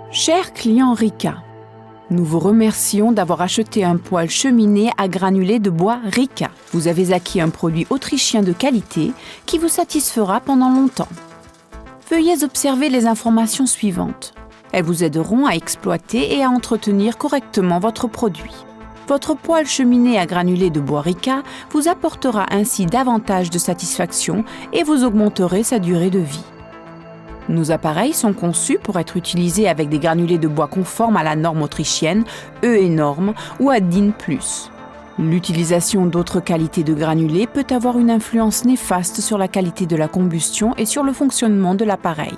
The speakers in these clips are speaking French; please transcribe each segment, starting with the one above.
Chers clients Rika, nous vous remercions d'avoir acheté un poêle cheminée à granulés de bois Rika. Vous avez acquis un produit autrichien de qualité qui vous satisfera pendant longtemps. Veuillez observer les informations suivantes. Elles vous aideront à exploiter et à entretenir correctement votre produit. Votre poêle cheminée à granulés de bois Rika vous apportera ainsi davantage de satisfaction et vous augmenterez sa durée de vie. Nos appareils sont conçus pour être utilisés avec des granulés de bois conformes à la norme autrichienne UE norme ou à DIN+. L'utilisation d'autres qualités de granulés peut avoir une influence néfaste sur la qualité de la combustion et sur le fonctionnement de l'appareil.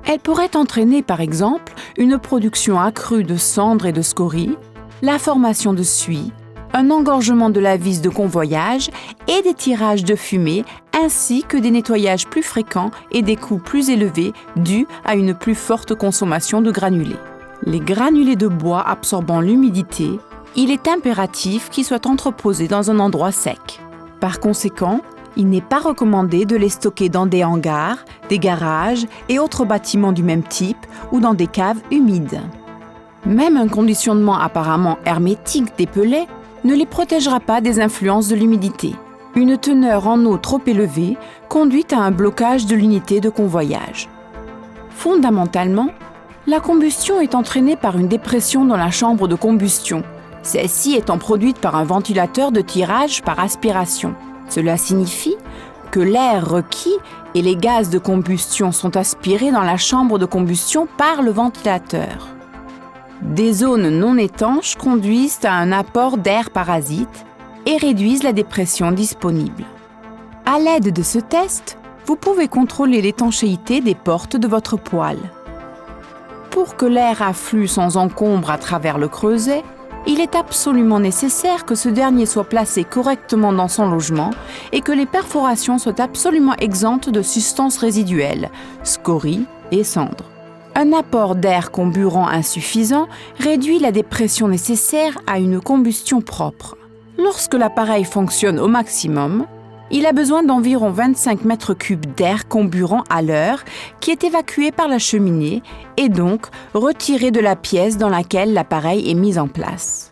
Elle pourrait entraîner par exemple une production accrue de cendres et de scories, la formation de suie, un engorgement de la vis de convoyage et des tirages de fumée, ainsi que des nettoyages plus fréquents et des coûts plus élevés dus à une plus forte consommation de granulés. Les granulés de bois absorbant l'humidité, il est impératif qu'ils soient entreposés dans un endroit sec. Par conséquent, il n'est pas recommandé de les stocker dans des hangars, des garages et autres bâtiments du même type ou dans des caves humides. Même un conditionnement apparemment hermétique des pellets ne les protégera pas des influences de l'humidité. Une teneur en eau trop élevée conduit à un blocage de l'unité de convoyage. Fondamentalement, la combustion est entraînée par une dépression dans la chambre de combustion, celle-ci étant produite par un ventilateur de tirage par aspiration. Cela signifie que l'air requis et les gaz de combustion sont aspirés dans la chambre de combustion par le ventilateur. Des zones non étanches conduisent à un apport d'air parasite et réduisent la dépression disponible. À l'aide de ce test, vous pouvez contrôler l'étanchéité des portes de votre poêle. Pour que l'air afflue sans encombre à travers le creuset, il est absolument nécessaire que ce dernier soit placé correctement dans son logement et que les perforations soient absolument exemptes de substances résiduelles, scories et cendres. Un apport d'air comburant insuffisant réduit la dépression nécessaire à une combustion propre. Lorsque l'appareil fonctionne au maximum, il a besoin d'environ 25 mètres cubes d'air comburant à l'heure qui est évacué par la cheminée et donc retiré de la pièce dans laquelle l'appareil est mis en place.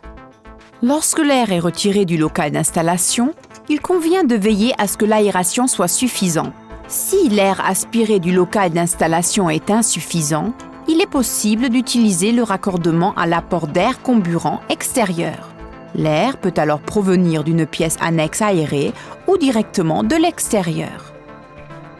Lorsque l'air est retiré du local d'installation, il convient de veiller à ce que l'aération soit suffisante. Si l'air aspiré du local d'installation est insuffisant, il est possible d'utiliser le raccordement à l'apport d'air comburant extérieur. L'air peut alors provenir d'une pièce annexe aérée ou directement de l'extérieur.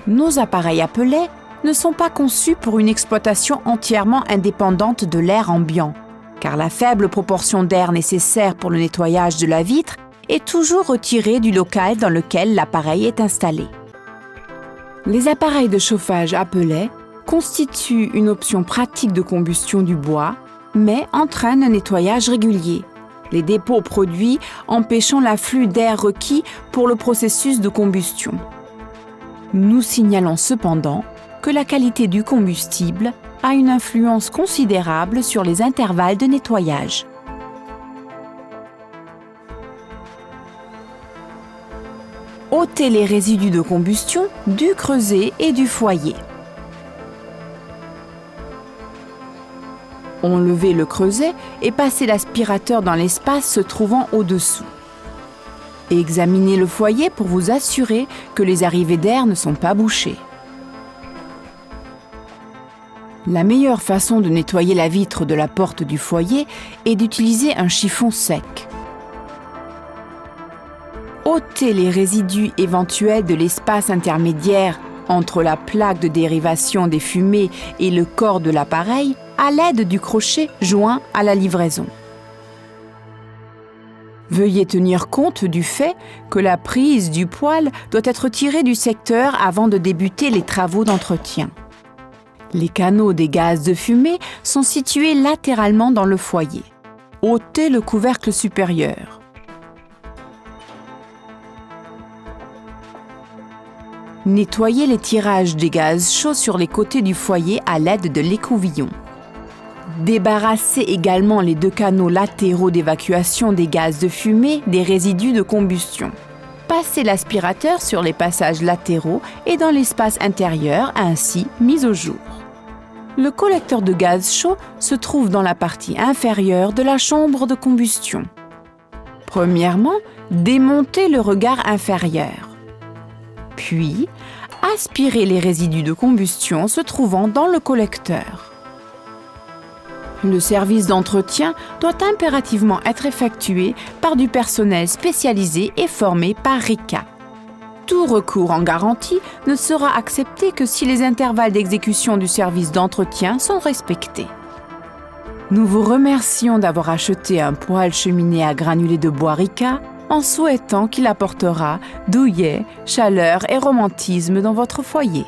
Nos appareils à pellets ne sont pas conçus pour une exploitation entièrement indépendante de l'air ambiant, car la faible proportion d'air nécessaire pour le nettoyage de la vitre est toujours retirée du local dans lequel l'appareil est installé. Les appareils de chauffage à pellets constituent une option pratique de combustion du bois, mais entraînent un nettoyage régulier, les dépôts produits empêchant l'afflux d'air requis pour le processus de combustion. Nous signalons cependant que la qualité du combustible a une influence considérable sur les intervalles de nettoyage. Ôtez les résidus de combustion du creuset et du foyer. Enlevez le creuset et passez l'aspirateur dans l'espace se trouvant au-dessous. Examinez le foyer pour vous assurer que les arrivées d'air ne sont pas bouchées. La meilleure façon de nettoyer la vitre de la porte du foyer est d'utiliser un chiffon sec. Ôtez les résidus éventuels de l'espace intermédiaire entre la plaque de dérivation des fumées et le corps de l'appareil à l'aide du crochet joint à la livraison. Veuillez tenir compte du fait que la prise du poêle doit être tirée du secteur avant de débuter les travaux d'entretien. Les canaux des gaz de fumée sont situés latéralement dans le foyer. Ôtez le couvercle supérieur. Nettoyez les tirages des gaz chauds sur les côtés du foyer à l'aide de l'écouvillon. Débarrassez également les 2 canaux latéraux d'évacuation des gaz de fumée des résidus de combustion. Passez l'aspirateur sur les passages latéraux et dans l'espace intérieur ainsi mis au jour. Le collecteur de gaz chaud se trouve dans la partie inférieure de la chambre de combustion. Premièrement, démontez le regard inférieur. Puis, aspirez les résidus de combustion se trouvant dans le collecteur. Le service d'entretien doit impérativement être effectué par du personnel spécialisé et formé par RICA. Tout recours en garantie ne sera accepté que si les intervalles d'exécution du service d'entretien sont respectés. Nous vous remercions d'avoir acheté un poêle cheminée à granulés de bois RICA en souhaitant qu'il apportera douillet, chaleur et romantisme dans votre foyer.